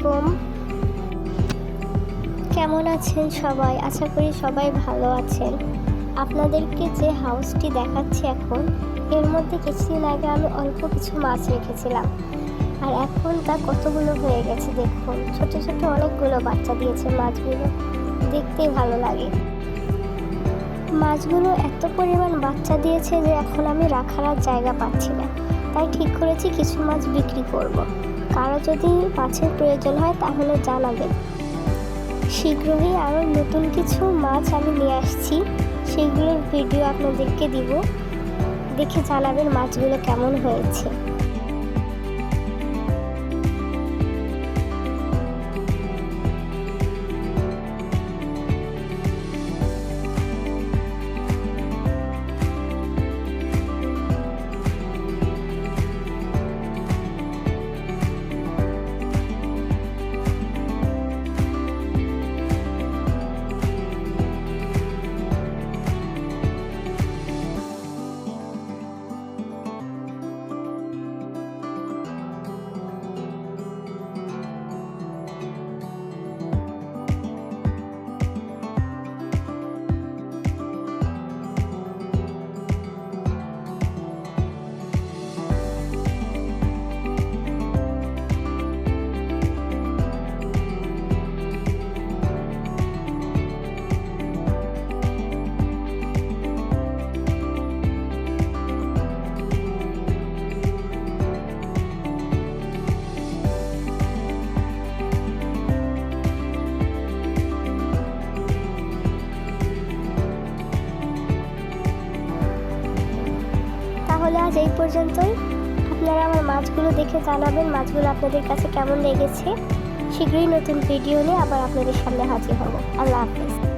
আলাইকুম। কেমন আছেন সবাই? আশা করি সবাই ভালো আছেন। আপনাদেরকে যে হাউসটি দেখাচ্ছি এখন, এর মধ্যে কিছুদিন আগে আমি অল্প কিছু মাছ রেখেছিলাম, আর এখন তা কতগুলো হয়ে গেছে দেখুন। ছোট ছোট অনেকগুলো বাচ্চা দিয়েছে মাছগুলো, দেখতেই ভালো লাগে। মাছগুলো এত পরিমাণ বাচ্চা দিয়েছে যে এখন আমি রাখার আর জায়গা পাচ্ছি না, তাই ঠিক করেছি কিছু মাছ বিক্রি করব। কারো যদি মাছের প্রয়োজন হয় তাহলে জানাবেন। শীঘ্রই আরও নতুন কিছু মাছ আমি নিয়ে আসছি, সেগুলোর ভিডিও আপনাদেরকে দিব, দেখে জানাবেন মাছগুলো কেমন হয়েছে। তাহলে আজ এই পর্যন্তই। আপনারা আমার মাছগুলো দেখে জানাবেন মাছগুলো আপনাদের কাছে কেমন লেগেছে। শীঘ্রই নতুন ভিডিও নিয়ে আবার আপনাদের সামনে হাজির হব। আল্লাহ হাফেজ।